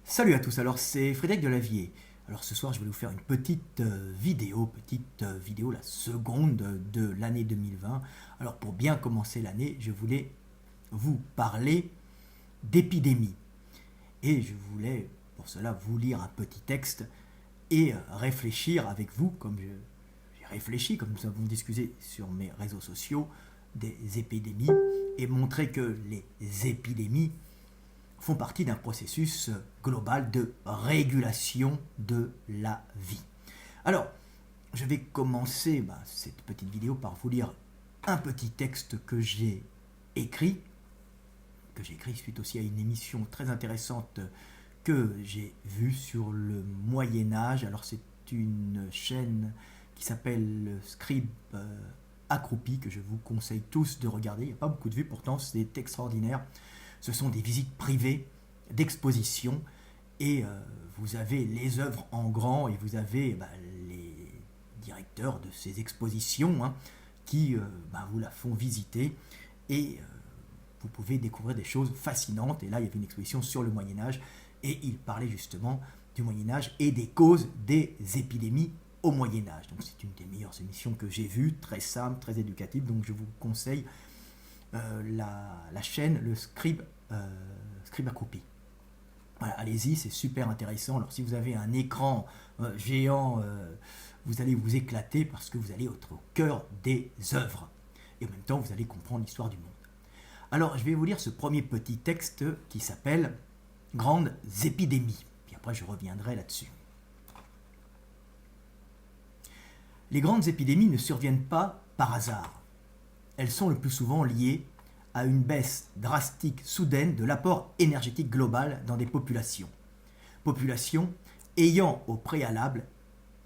Salut à tous, alors c'est Frédéric Delavier. Alors ce soir je vais vous faire une petite vidéo, la seconde de l'année 2020. Alors pour bien commencer l'année, je voulais vous parler d'épidémie. Et je voulais pour cela vous lire un petit texte et réfléchir avec vous, comme j'ai réfléchi, comme nous avons discuté sur mes réseaux sociaux, des épidémies, et montrer que les épidémies font partie d'un processus global de régulation de la vie. Alors, je vais commencer cette petite vidéo par vous lire un petit texte que j'ai écrit suite aussi à une émission très intéressante que j'ai vue sur le Moyen-Âge. Alors, c'est une chaîne qui s'appelle Scribe Accroupi, que je vous conseille tous de regarder. Il n'y a pas beaucoup de vues, pourtant c'est extraordinaire. Ce sont des visites privées d'exposition et vous avez les œuvres en grand et vous avez les directeurs de ces expositions qui vous la font visiter et vous pouvez découvrir des choses fascinantes. Et là, il y avait une exposition sur le Moyen-Âge et il parlait justement du Moyen-Âge et des causes des épidémies au Moyen-Âge. Donc c'est une des meilleures émissions que j'ai vues, très simple, très éducative, donc je vous conseille la chaîne, le Scribe Accroupi. Voilà, allez-y, c'est super intéressant. Alors si vous avez un écran géant, vous allez vous éclater parce que vous allez être au cœur des œuvres. Et en même temps, vous allez comprendre l'histoire du monde. Alors, je vais vous lire ce premier petit texte qui s'appelle « Grandes épidémies ». Puis après, je reviendrai là-dessus. Les grandes épidémies ne surviennent pas par hasard. Elles sont le plus souvent liées à une baisse drastique soudaine de l'apport énergétique global dans des populations. Populations ayant au préalable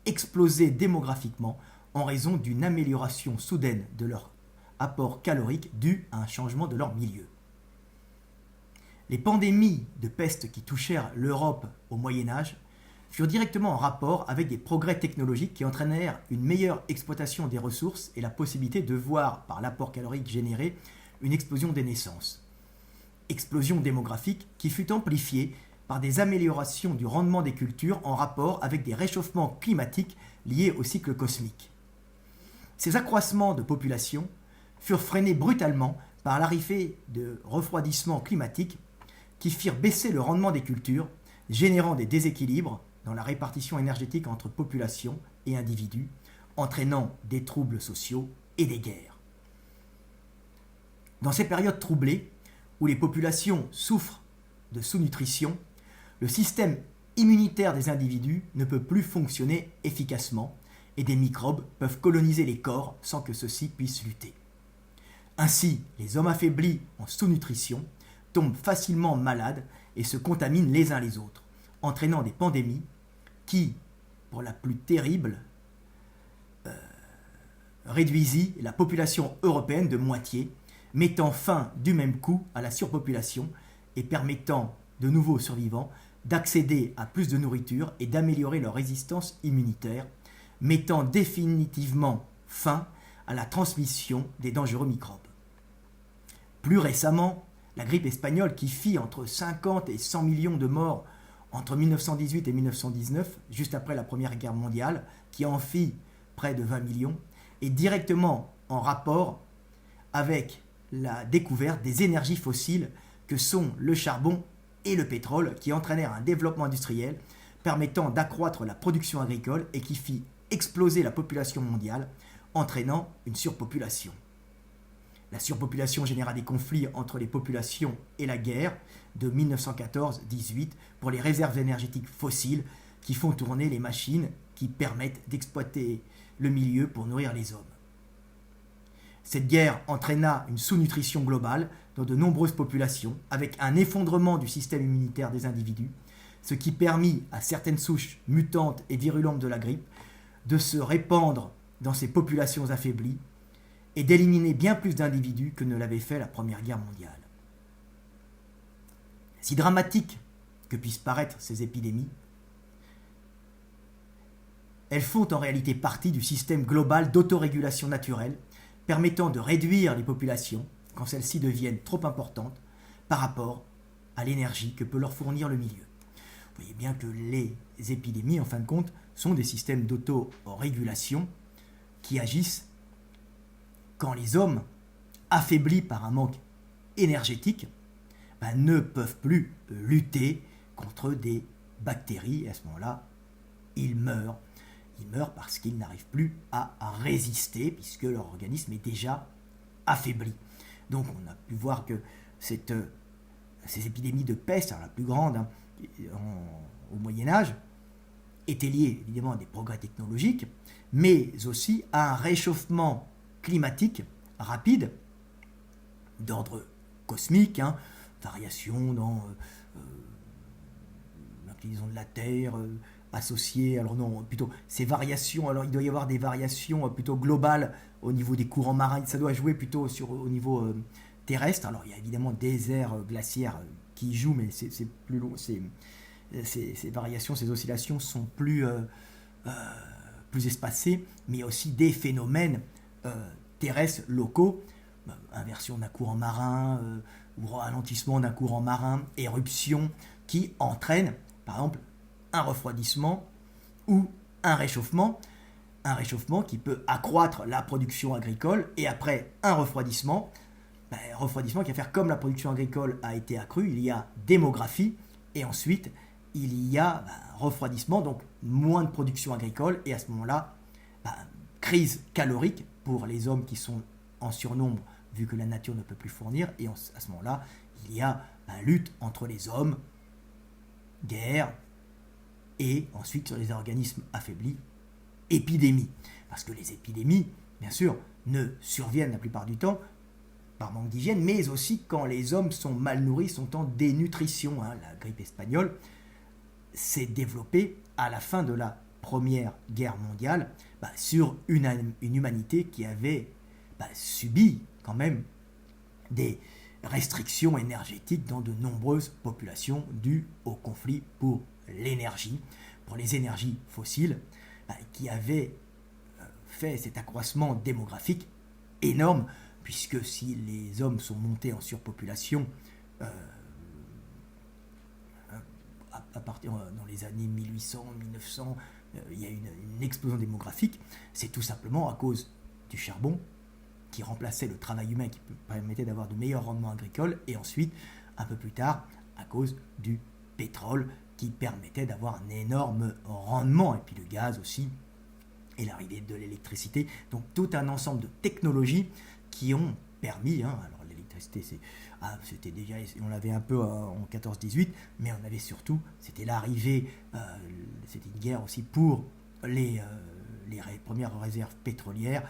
explosé démographiquement en raison d'une amélioration soudaine de leur apport calorique dû à un changement de leur milieu. Les pandémies de peste qui touchèrent l'Europe au Moyen-Âge furent directement en rapport avec des progrès technologiques qui entraînèrent une meilleure exploitation des ressources et la possibilité de voir, par l'apport calorique généré, une explosion des naissances. Explosion démographique qui fut amplifiée par des améliorations du rendement des cultures en rapport avec des réchauffements climatiques liés au cycle cosmique. Ces accroissements de population furent freinés brutalement par l'arrivée de refroidissements climatiques qui firent baisser le rendement des cultures, générant des déséquilibres dans la répartition énergétique entre populations et individus, entraînant des troubles sociaux et des guerres. Dans ces périodes troublées, où les populations souffrent de sous-nutrition, le système immunitaire des individus ne peut plus fonctionner efficacement et des microbes peuvent coloniser les corps sans que ceux-ci puissent lutter. Ainsi, les hommes affaiblis en sous-nutrition tombent facilement malades et se contaminent les uns les autres, entraînant des pandémies qui, pour la plus terrible, réduisit la population européenne de moitié, mettant fin du même coup à la surpopulation et permettant de nouveaux survivants d'accéder à plus de nourriture et d'améliorer leur résistance immunitaire, mettant définitivement fin à la transmission des dangereux microbes. Plus récemment, la grippe espagnole qui fit entre 50 et 100 millions de morts entre 1918 et 1919, juste après la Première Guerre mondiale, qui en fit près de 20 millions, est directement en rapport avec la découverte des énergies fossiles que sont le charbon et le pétrole, qui entraînèrent un développement industriel permettant d'accroître la production agricole et qui fit exploser la population mondiale, entraînant une surpopulation. La surpopulation généra des conflits entre les populations et la guerre de 1914-18 pour les réserves énergétiques fossiles qui font tourner les machines qui permettent d'exploiter le milieu pour nourrir les hommes. Cette guerre entraîna une sous-nutrition globale dans de nombreuses populations avec un effondrement du système immunitaire des individus, ce qui permit à certaines souches mutantes et virulentes de la grippe de se répandre dans ces populations affaiblies et d'éliminer bien plus d'individus que ne l'avait fait la Première Guerre mondiale. Si dramatiques que puissent paraître ces épidémies, elles font en réalité partie du système global d'autorégulation naturelle permettant de réduire les populations quand celles-ci deviennent trop importantes par rapport à l'énergie que peut leur fournir le milieu. Vous voyez bien que les épidémies, en fin de compte, sont des systèmes d'autorégulation qui agissent quand les hommes, affaiblis par un manque énergétique, ne peuvent plus lutter contre des bactéries. Et à ce moment-là, ils meurent. Ils meurent parce qu'ils n'arrivent plus à résister, puisque leur organisme est déjà affaibli. Donc on a pu voir que ces épidémies de peste, alors la plus grande au Moyen-Âge, étaient liées évidemment à des progrès technologiques, mais aussi à un réchauffement climatique rapide d'ordre cosmique, variations dans l'inclinaison de la Terre, associées, alors non, plutôt ces variations, alors il doit y avoir des variations plutôt globales au niveau des courants marins, ça doit jouer plutôt au niveau terrestre. Alors il y a évidemment des aires glaciaires qui jouent, mais c'est plus long, ces variations, ces oscillations sont plus espacées, mais il y a aussi des phénomènes terrestres locaux, inversion d'un courant marin, ou ralentissement d'un courant marin, éruption, qui entraînent par exemple un refroidissement ou un réchauffement qui peut accroître la production agricole, et après un refroidissement qui va faire comme la production agricole a été accrue, il y a démographie, et ensuite il y a refroidissement, donc moins de production agricole, et à ce moment-là, crise calorique pour les hommes qui sont en surnombre, vu que la nature ne peut plus fournir, et à ce moment-là, il y a lutte entre les hommes, guerre, et ensuite sur les organismes affaiblis, épidémie. Parce que les épidémies, bien sûr, ne surviennent la plupart du temps par manque d'hygiène, mais aussi quand les hommes sont mal nourris, sont en dénutrition. La grippe espagnole s'est développée à la fin de la Première Guerre mondiale sur une humanité qui avait subi quand même des restrictions énergétiques dans de nombreuses populations dues au conflit pour l'énergie, pour les énergies fossiles, qui avaient fait cet accroissement démographique énorme, puisque si les hommes sont montés en surpopulation à partir dans les années 1800, 1900, il y a une explosion démographique, c'est tout simplement à cause du charbon qui remplaçait le travail humain, qui permettait d'avoir de meilleurs rendements agricoles, et ensuite, un peu plus tard, à cause du pétrole qui permettait d'avoir un énorme rendement, et puis le gaz aussi, et l'arrivée de l'électricité. Donc tout un ensemble de technologies qui ont permis, alors l'électricité c'était déjà, on l'avait un peu en 14-18, mais on avait surtout, c'était l'arrivée, c'était une guerre aussi pour les premières réserves pétrolières,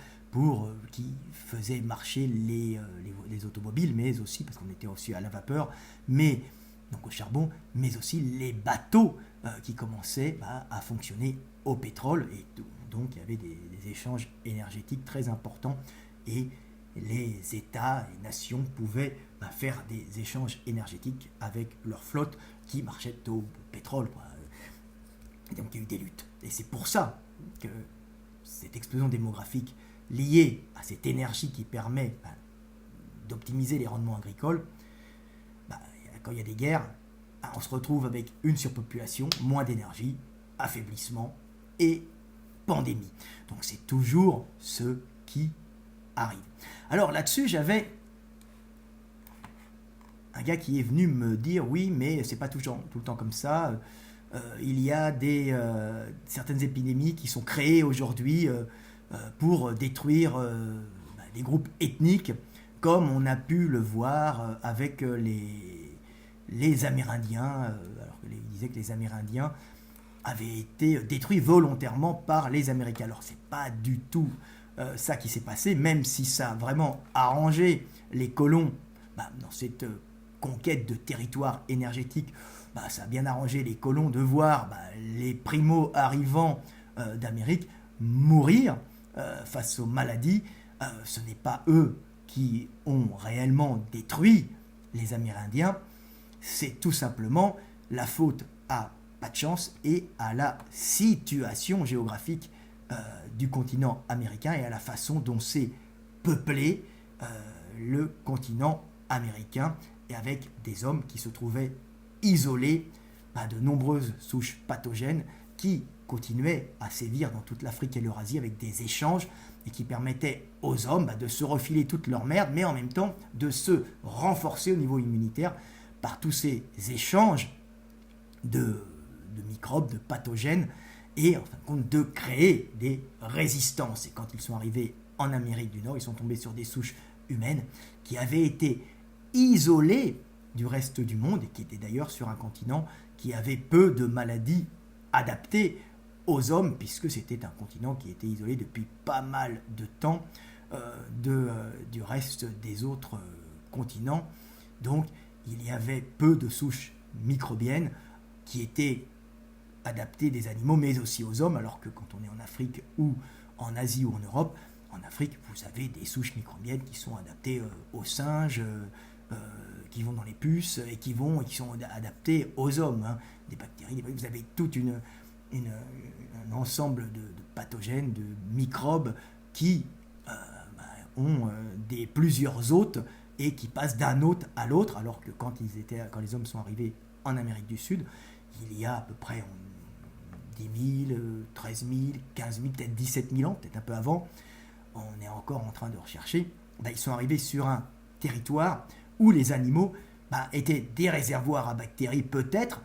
qui faisaient marcher les automobiles, mais aussi, parce qu'on était aussi à la vapeur, donc au charbon, mais aussi les bateaux qui commençaient à fonctionner au pétrole, et donc il y avait des échanges énergétiques très importants, et les États et nations pouvaient faire des échanges énergétiques avec leur flotte qui marchait au pétrole. Et donc il y a eu des luttes. Et c'est pour ça que cette explosion démographique liée à cette énergie qui permet d'optimiser les rendements agricoles, quand il y a des guerres, on se retrouve avec une surpopulation, moins d'énergie, affaiblissement et pandémie. Donc c'est toujours ce qui arrive. Alors là-dessus, j'avais un gars qui est venu me dire oui, mais c'est pas tout le temps comme ça. Il y a certaines épidémies qui sont créées aujourd'hui pour détruire des groupes ethniques, comme on a pu le voir avec les Amérindiens. Alors qu'il disait que les Amérindiens avaient été détruits volontairement par les Américains. Alors c'est pas du tout ça qui s'est passé, même si ça a vraiment arrangé les colons dans cette conquête de territoire énergétique. Ça a bien arrangé les colons de voir les primo-arrivants d'Amérique mourir face aux maladies. Ce n'est pas eux qui ont réellement détruit les Amérindiens, c'est tout simplement la faute à pas de chance et à la situation géographique du continent américain et à la façon dont s'est peuplé le continent américain, et avec des hommes qui se trouvaient isolés de nombreuses souches pathogènes qui continuaient à sévir dans toute l'Afrique et l'Eurasie avec des échanges et qui permettaient aux hommes de se refiler toute leur merde, mais en même temps de se renforcer au niveau immunitaire par tous ces échanges de microbes, de pathogènes, et en fin de compte de créer des résistances. Et quand ils sont arrivés en Amérique du Nord, ils sont tombés sur des souches humaines qui avaient été isolées du reste du monde et qui étaient d'ailleurs sur un continent qui avait peu de maladies adaptées aux hommes, puisque c'était un continent qui était isolé depuis pas mal de temps du reste des autres continents. Donc il y avait peu de souches microbiennes qui étaient adaptées des animaux, mais aussi aux hommes, alors que quand on est en Afrique ou en Asie ou en Europe, en Afrique, vous avez des souches microbiennes qui sont adaptées aux singes, qui vont dans les puces et qui sont adaptées aux hommes. Hein. Des bactéries, vous avez tout un ensemble de pathogènes, de microbes qui ont plusieurs hôtes et qui passent d'un hôte à l'autre, alors que quand les hommes sont arrivés en Amérique du Sud, il y a à peu près 10 000, 13 000, 15 000, peut-être 17 000 ans, peut-être un peu avant, on est encore en train de rechercher, ils sont arrivés sur un territoire où les animaux étaient des réservoirs à bactéries peut-être,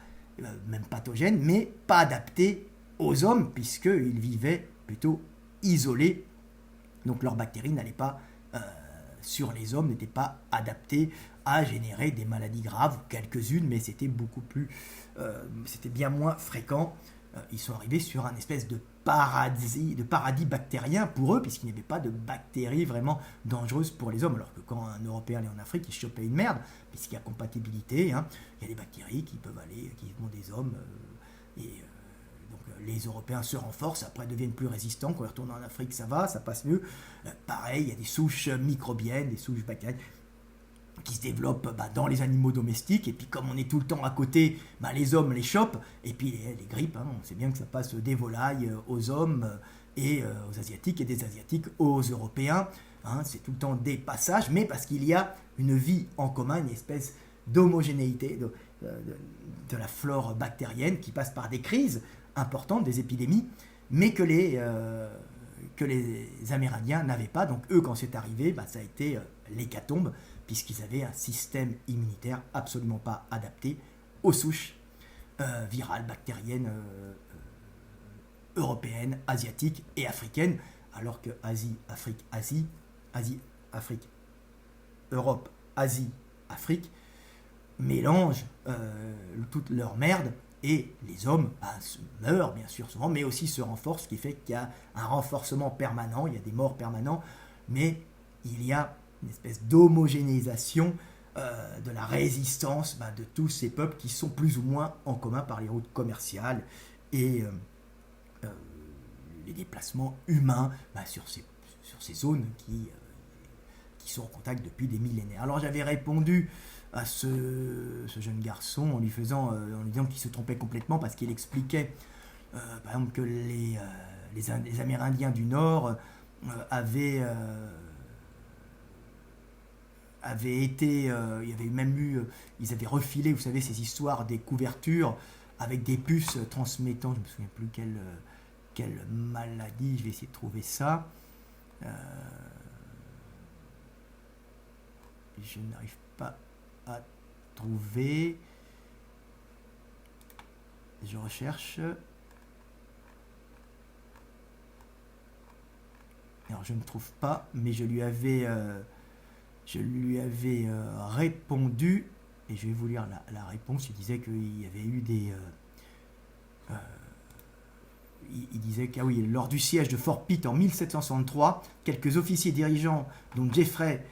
même pathogènes, mais pas adaptés aux hommes, puisqu'ils vivaient plutôt isolés. Donc leurs bactéries n'allaient pas sur les hommes, n'étaient pas adaptées à générer des maladies graves, quelques-unes, mais c'était c'était bien moins fréquent. Ils sont arrivés sur un espèce de paradis bactérien pour eux, puisqu'il n'y avait pas de bactéries vraiment dangereuses pour les hommes, alors que quand un Européen allait en Afrique, il chopait une merde, puisqu'il y a compatibilité, hein. Il y a des bactéries qui peuvent aller, qui vont des hommes, donc les Européens se renforcent, après deviennent plus résistants, quand ils retournent en Afrique, ça va, ça passe mieux. Pareil, il y a des souches microbiennes, des souches bactériennes, qui se développent dans les animaux domestiques, et puis comme on est tout le temps à côté, les hommes les chopent, et puis les grippes, hein, on sait bien que ça passe des volailles aux hommes et aux Asiatiques, et des Asiatiques aux Européens, hein, c'est tout le temps des passages, mais parce qu'il y a une vie en commun, une espèce d'homogénéité de la flore bactérienne qui passe par des crises importantes, des épidémies, mais que les Amérindiens n'avaient pas, donc eux quand c'est arrivé, ça a été l'hécatombe, puisqu'ils avaient un système immunitaire absolument pas adapté aux souches virales, bactériennes, européennes, asiatiques et africaines, alors que Asie, Afrique, Europe, Asie, Afrique, mélangent toute leur merde, et les hommes meurent bien sûr souvent, mais aussi se renforcent, ce qui fait qu'il y a un renforcement permanent, il y a des morts permanents, mais il y a une espèce d'homogénéisation de la résistance de tous ces peuples qui sont plus ou moins en commun par les routes commerciales et les déplacements humains sur ces zones qui sont en contact depuis des millénaires. Alors j'avais répondu à ce jeune garçon en lui disant qu'il se trompait complètement, parce qu'il expliquait par exemple que les Amérindiens du Nord avaient été, il y avait même eu, ils avaient refilé, vous savez, ces histoires des couvertures avec des puces transmettant, je ne me souviens plus quelle maladie, je vais essayer de trouver ça. Je n'arrive pas à trouver. Je recherche. Alors je ne trouve pas, mais je lui avais répondu, et je vais vous lire la réponse. Il disait qu'il y avait eu des... il disait que, lors du siège de Fort Pitt en 1763, quelques officiers dirigeants, dont Jeffrey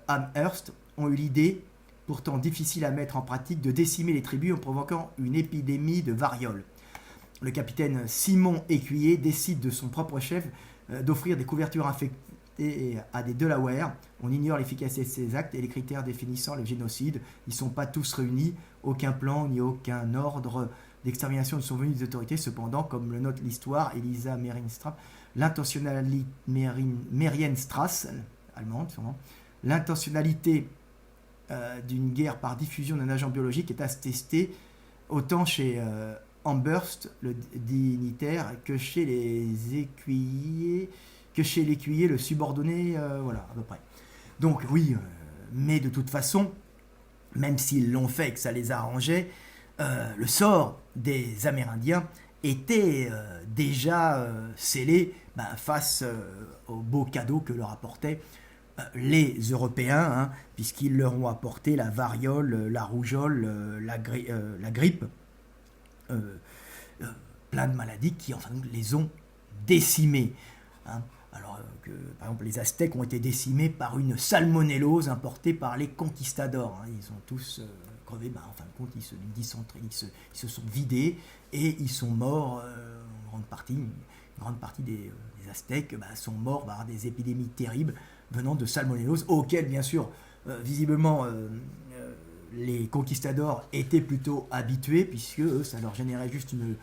Amherst, ont eu l'idée, pourtant difficile à mettre en pratique, de décimer les tribus en provoquant une épidémie de variole. Le capitaine Simon Écuyer décide de son propre chef d'offrir des couvertures infectées à des Delaware. On ignore l'efficacité de ces actes et les critères définissant le génocide. Ils ne sont pas tous réunis. Aucun plan ni aucun ordre d'extermination ne sont venus des autorités. Cependant, comme le note l'histoire, Elisa Merienstrass, allemande sûrement, l'intentionnalité d'une guerre par diffusion d'un agent biologique est attestée autant chez Amherst, le dignitaire, que chez les écuyers, que chez l'écuyer, le subordonné, voilà, à peu près. Donc oui, mais de toute façon, même s'ils l'ont fait et que ça les arrangeait, le sort des Amérindiens était déjà scellé face aux beaux cadeaux que leur apportaient les Européens, hein, puisqu'ils leur ont apporté la variole, la rougeole, la grippe, euh, euh, plein de maladies qui enfin, les ont décimés. Hein. Alors que, par exemple, les Aztèques ont été décimés par une salmonellose importée par les conquistadors. Hein. Ils ont tous crevé, en fin de compte, ils se sont vidés et ils sont morts, une grande partie des Aztèques sont morts par des épidémies terribles venant de salmonellose, auxquelles, bien sûr, visiblement, les conquistadors étaient plutôt habitués, puisque eux, ça leur générait juste une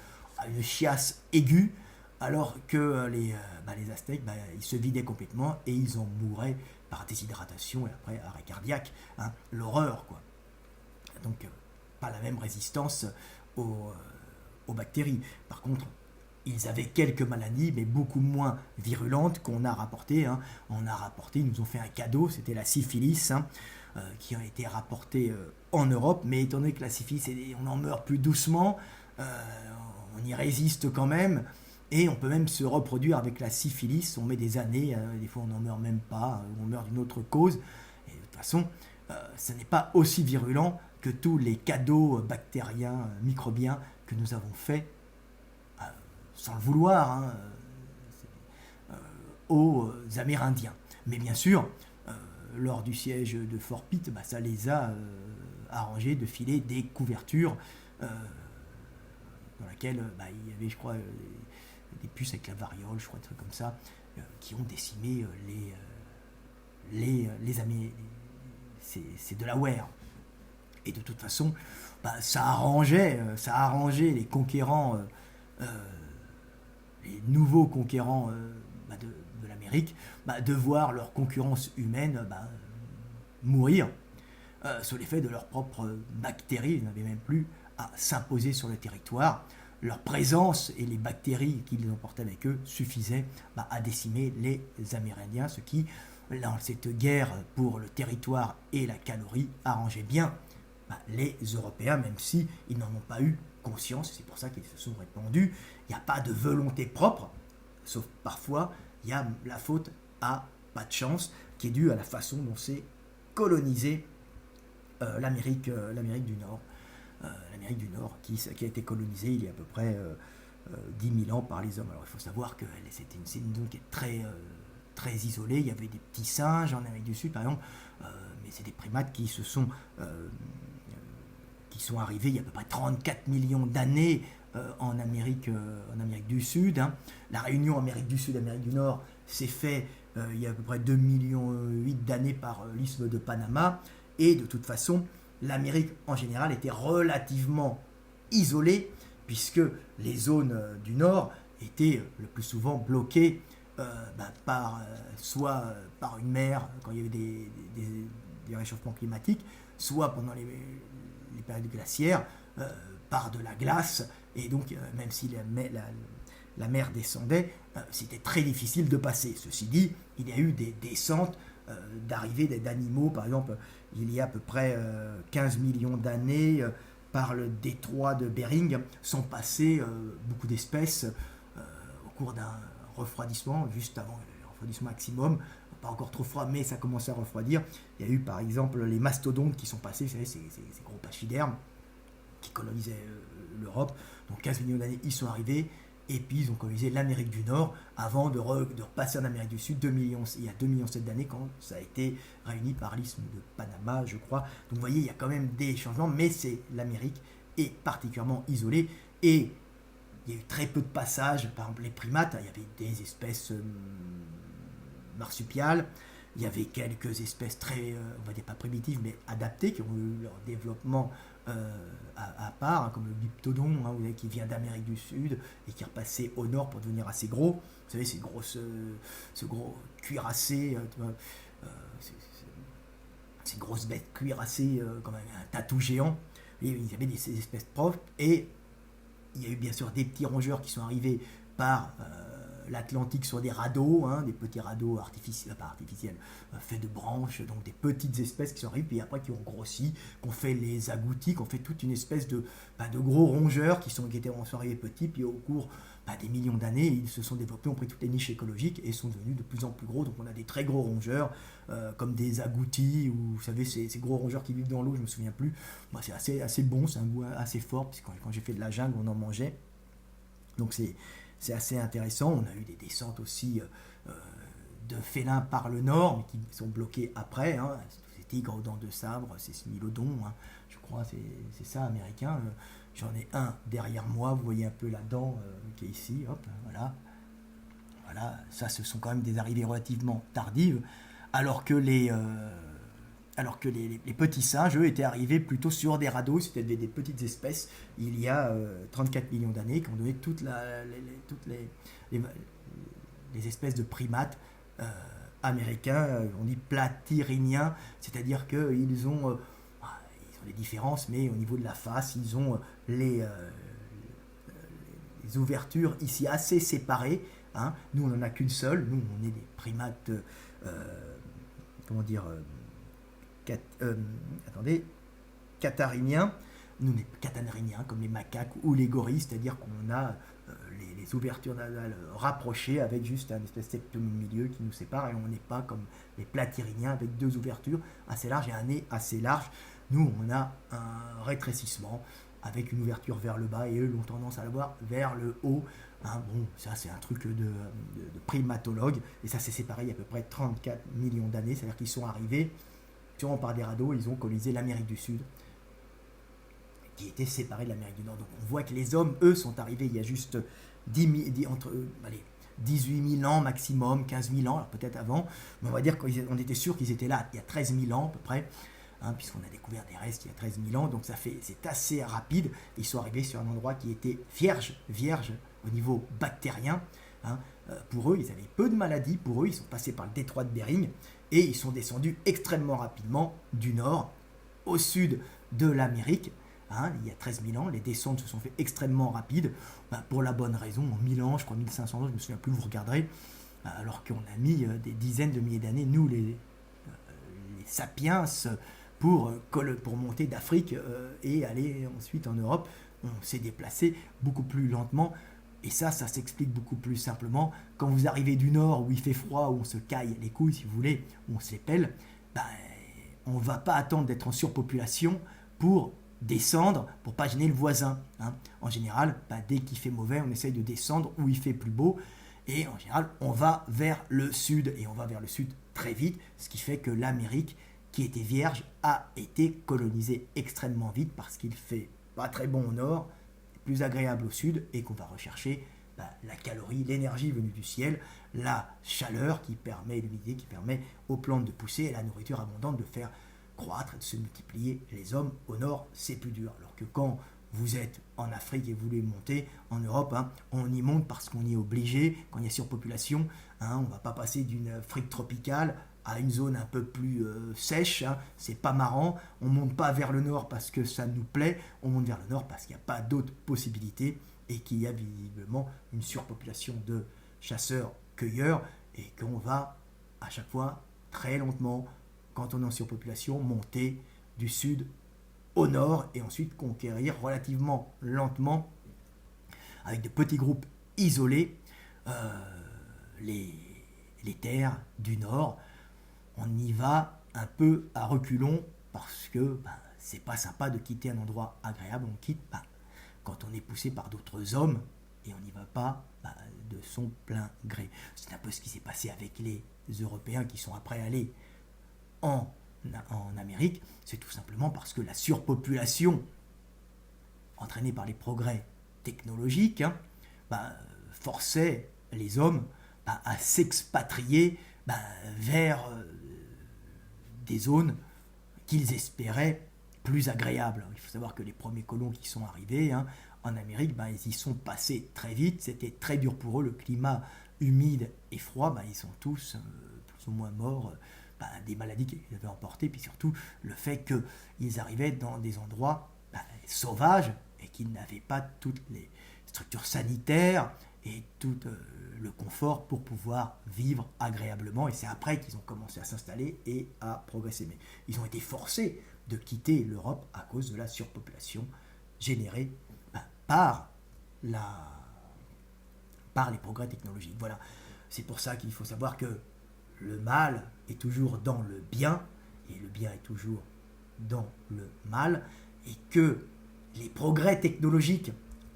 chiasse aiguë, alors que les Aztèques, ils se vidaient complètement et ils en mouraient par déshydratation et après arrêt cardiaque. Hein, l'horreur, quoi. Donc, pas la même résistance aux bactéries. Par contre, ils avaient quelques maladies, mais beaucoup moins virulentes qu'on a rapportées. Hein. Ils nous ont fait un cadeau, c'était la syphilis, hein, qui a été rapportée en Europe, mais étant donné que la syphilis, on en meurt plus doucement, on y résiste quand même, et on peut même se reproduire avec la syphilis, on met des années, des fois on n'en meurt même pas, on meurt d'une autre cause, et de toute façon, ce n'est pas aussi virulent que tous les cadeaux bactériens, microbiens que nous avons faits sans le vouloir, hein, aux Amérindiens. Mais bien sûr, lors du siège de Fort Pitt, ça les a arrangés de filer des couvertures dans laquelle il y avait, je crois, des puces avec la variole, je crois, des trucs comme ça, qui ont décimé les Amérindiens. C'est de la wear. Et de toute façon, ça arrangeait les conquérants, les nouveaux conquérants de l'Amérique, de voir leur concurrence humaine mourir sous l'effet de leurs propres bactéries. Ils n'avaient même plus à s'imposer sur le territoire. Leur présence et les bactéries qu'ils emportaient avec eux suffisaient à décimer les Amérindiens, ce qui, dans cette guerre pour le territoire et la calorie, arrangeait bien les Européens, même si ils n'en ont pas eu conscience. C'est pour ça qu'ils se sont répandus. Il n'y a pas de volonté propre, sauf parfois il y a la faute à pas de chance, qui est due à la façon dont c'est colonisé l'Amérique du Nord. L'Amérique du Nord qui a été colonisée il y a à peu près 10 000 ans par les hommes. Alors il faut savoir que c'était une zone qui est très isolée. Il y avait des petits singes en Amérique du Sud, par exemple, mais c'est des primates qui sont arrivés il y a à peu près 34 millions d'années en Amérique du Sud. Hein. La réunion Amérique du Sud, Amérique du Nord s'est fait il y a à peu près 2,8 millions d'années par l'isthme de Panama. Et de toute façon, l'Amérique en général était relativement isolée, puisque les zones du Nord étaient le plus souvent bloquées soit par une mer quand il y avait des réchauffements climatiques, soit pendant les périodes glaciaires, par de la glace. Et donc, même si la mer descendait, c'était très difficile de passer. Ceci dit, il y a eu des descentes d'arrivée d'animaux. Par exemple, il y a à peu près 15 millions d'années, par le détroit de Bering, sont passées beaucoup d'espèces au cours d'un refroidissement, juste avant le refroidissement maximum. Pas encore trop froid, mais ça commençait à refroidir. Il y a eu par exemple les mastodontes qui sont passés, vous savez, ces gros pachydermes qui colonisaient l'Europe. Donc 15 millions d'années, ils sont arrivés, et puis ils ont colonisé l'Amérique du Nord avant de repasser en Amérique du Sud il y a 2,7 millions d'années, quand ça a été réuni par l'isthme de Panama, je crois. Donc vous voyez, il y a quand même des changements, mais l'Amérique est particulièrement isolée, et il y a eu très peu de passages. Par exemple, les primates, il y avait des espèces marsupiales, il y avait quelques espèces très, on va dire pas primitives, mais adaptées, qui ont eu leur développement à part, hein, comme le Diptodon, hein, qui vient d'Amérique du Sud et qui est repassé au nord pour devenir assez gros. Vous savez, ce gros cuirassé, ces grosses bêtes cuirassées comme un tatou géant. ils avaient des espèces propres, et il y a eu bien sûr des petits rongeurs qui sont arrivés par l'Atlantique sur des radeaux, hein, des petits radeaux artificiels, pas artificiels, faits de branches, donc des petites espèces qui sont arrivées, puis après qui ont grossi, qu'on fait les agoutis, qu'on fait toute une espèce de gros rongeurs qui sont arrivés petits, puis au cours des millions d'années, ils se sont développés, ont pris toutes les niches écologiques et sont devenus de plus en plus gros. Donc on a des très gros rongeurs, comme des agoutis, ou vous savez, ces gros rongeurs qui vivent dans l'eau, je me souviens plus. Moi, c'est assez bon, c'est un goût assez fort, puisque quand j'ai fait de la jungle, on en mangeait. Donc c'est assez intéressant. On a eu des descentes aussi de félins par le nord, mais qui sont bloqués après. Hein. Ces tigres aux dents de sabre, ces smilodons, hein, je crois, c'est ça, américain. J'en ai un derrière moi, vous voyez un peu la dent qui est ici, hop, voilà. Voilà, ça, ce sont quand même des arrivées relativement tardives, alors que les petits singes, eux, étaient arrivés plutôt sur des radeaux, c'était des petites espèces, il y a 34 millions d'années, qui ont donné toutes les espèces de primates américains, on dit platyrrhiniens, c'est-à-dire qu'ils ont des différences, mais au niveau de la face, ils ont les ouvertures ici assez séparées. Hein. Nous, on n'en a qu'une seule. Nous, on est des primates, comment dire, cathariniens. Nous, on est catarrhiniens, comme les macaques ou les gorilles, c'est-à-dire qu'on a les ouvertures nasales rapprochées avec juste un espèce de septum au milieu qui nous sépare, et on n'est pas comme les platyrrhiniens avec deux ouvertures assez larges et un nez assez large. Nous, on a un rétrécissement avec une ouverture vers le bas, et eux ont tendance à l'avoir vers le haut. Hein, bon, ça c'est un truc de primatologue, et ça s'est séparé il y a à peu près 34 millions d'années, c'est-à-dire qu'ils sont arrivés sûrement par des radeaux, ils ont colonisé l'Amérique du Sud, qui était séparée de l'Amérique du Nord. Donc on voit que les hommes, eux, sont arrivés il y a juste 18 000 ans maximum, 15 000 ans, peut-être avant, mais on va dire qu'on était sûr qu'ils étaient là il y a 13 000 ans à peu près. Hein, puisqu'on a découvert des restes il y a 13 000 ans, donc c'est assez rapide. Ils sont arrivés sur un endroit qui était vierge au niveau bactérien. Hein. Pour eux, ils avaient peu de maladies. Pour eux, ils sont passés par le détroit de Bering et ils sont descendus extrêmement rapidement du nord au sud de l'Amérique. Hein, il y a 13 000 ans, les descentes se sont fait extrêmement rapides, pour la bonne raison. En 1000 ans, je crois 1500 ans, je ne me souviens plus, vous regarderez, alors qu'on a mis des dizaines de milliers d'années, nous les sapiens, pour monter d'Afrique et aller ensuite en Europe. On s'est déplacé beaucoup plus lentement, et ça s'explique beaucoup plus simplement. Quand vous arrivez du nord, où il fait froid, où on se caille les couilles, si vous voulez, où on se les pèle, on ne va pas attendre d'être en surpopulation pour descendre, pour pas gêner le voisin. Hein. En général, dès qu'il fait mauvais, on essaye de descendre où il fait plus beau, et en général, on va vers le sud, et on va vers le sud très vite, ce qui fait que l'Amérique, qui était vierge, a été colonisée extrêmement vite, parce qu'il fait pas très bon au nord, plus agréable au sud, et qu'on va rechercher la calorie, l'énergie venue du ciel, la chaleur qui permet, l'humidité qui permet aux plantes de pousser, et la nourriture abondante de faire croître et de se multiplier. Les hommes au nord, c'est plus dur, alors que quand vous êtes en Afrique et vous voulez monter en Europe, hein, on y monte parce qu'on y est obligé. Quand il y a surpopulation, hein, on ne va pas passer d'une Afrique tropicale à une zone un peu plus sèche, hein, c'est pas marrant. On monte pas vers le nord parce que ça nous plaît, on monte vers le nord parce qu'il n'y a pas d'autres possibilités, et qu'il y a visiblement une surpopulation de chasseurs-cueilleurs, et qu'on va à chaque fois très lentement, quand on est en surpopulation, monter du sud au nord, et ensuite conquérir relativement lentement, avec de petits groupes isolés, les terres du nord. On y va un peu à reculons, parce que c'est pas sympa de quitter un endroit agréable. On quitte quand on est poussé par d'autres hommes, et on n'y va pas de son plein gré. C'est un peu ce qui s'est passé avec les Européens qui sont après allés en Amérique. C'est tout simplement parce que la surpopulation, entraînée par les progrès technologiques, forçait les hommes à s'expatrier vers des zones qu'ils espéraient plus agréables. Il faut savoir que les premiers colons qui sont arrivés en Amérique, ils y sont passés très vite. C'était très dur pour eux, le climat humide et froid. Ils sont tous plus ou moins morts des maladies qu'ils avaient emportées, puis surtout le fait qu'ils arrivaient dans des endroits sauvages et qui n'avaient pas toutes les structures sanitaires et tout le confort pour pouvoir vivre agréablement. Et c'est après qu'ils ont commencé à s'installer et à progresser. Mais ils ont été forcés de quitter l'Europe à cause de la surpopulation générée par les progrès technologiques. Voilà. C'est pour ça qu'il faut savoir que le mal est toujours dans le bien et le bien est toujours dans le mal, et que les progrès technologiques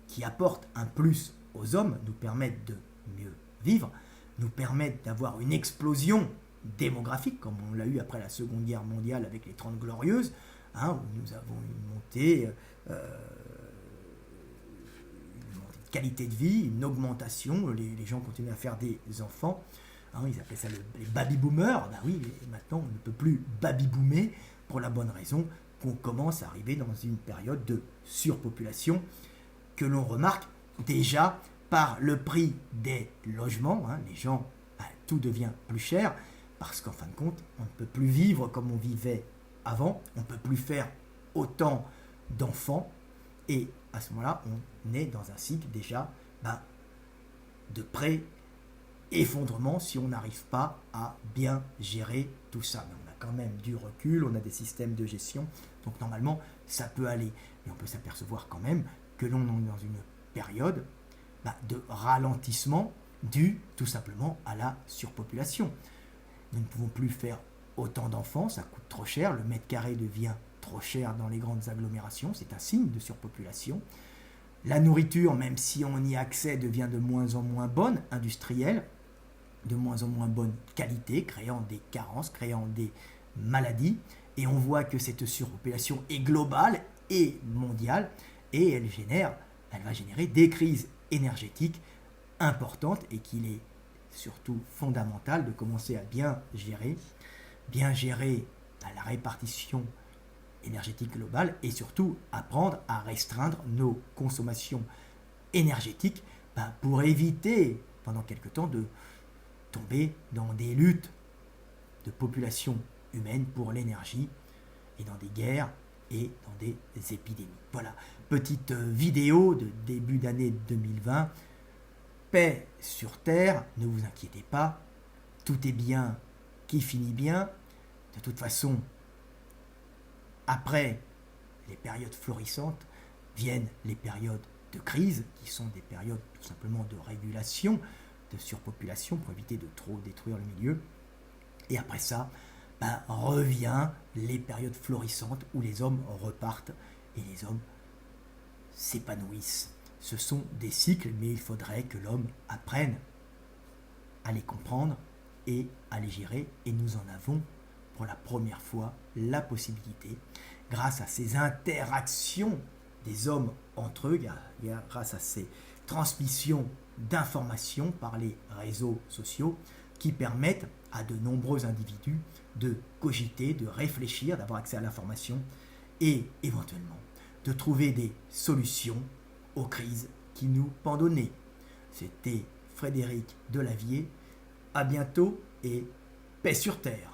qui apportent un plus aux hommes nous permettent de mieux vivre, nous permettent d'avoir une explosion démographique, comme on l'a eu après la Seconde Guerre mondiale avec les 30 Glorieuses, où nous avons une montée de qualité de vie, une augmentation, les gens continuent à faire des enfants, ils appelaient ça les baby-boomers. Oui, maintenant on ne peut plus baby-boomer pour la bonne raison qu'on commence à arriver dans une période de surpopulation que l'on remarque déjà par le prix des logements. Les gens, tout devient plus cher parce qu'en fin de compte, on ne peut plus vivre comme on vivait avant, on ne peut plus faire autant d'enfants et à ce moment-là, on est dans un cycle déjà de pré-effondrement si on n'arrive pas à bien gérer tout ça. Mais on a quand même du recul, on a des systèmes de gestion, donc normalement ça peut aller. Mais on peut s'apercevoir quand même que l'on est dans une période de ralentissement dû tout simplement à la surpopulation. Nous ne pouvons plus faire autant d'enfants, ça coûte trop cher, le mètre carré devient trop cher dans les grandes agglomérations, c'est un signe de surpopulation. La nourriture, même si on y accède, devient de moins en moins bonne, industrielle, de moins en moins bonne qualité, créant des carences, créant des maladies. Et on voit que cette surpopulation est globale et mondiale, et elle va générer des crises énergétiques importantes, et qu'il est surtout fondamental de commencer à bien gérer la répartition énergétique globale, et surtout apprendre à restreindre nos consommations énergétiques pour éviter pendant quelque temps de tomber dans des luttes de population humaine pour l'énergie et dans des guerres et dans des épidémies. Voilà, petite vidéo de début d'année 2020. Paix sur Terre, ne vous inquiétez pas, tout est bien qui finit bien. De toute façon, après les périodes florissantes viennent les périodes de crise, qui sont des périodes tout simplement de régulation, de surpopulation, pour éviter de trop détruire le milieu. Et après ça, revient les périodes florissantes où les hommes repartent et les hommes s'épanouissent. Ce sont des cycles, mais il faudrait que l'homme apprenne à les comprendre et à les gérer, et nous en avons pour la première fois la possibilité, grâce à ces interactions des hommes entre eux, grâce à ces transmissions d'informations par les réseaux sociaux, qui permettent à de nombreux individus de cogiter, de réfléchir, d'avoir accès à l'information et éventuellement de trouver des solutions aux crises qui nous pendonnaient. C'était Frédéric Delavier. À bientôt et paix sur terre.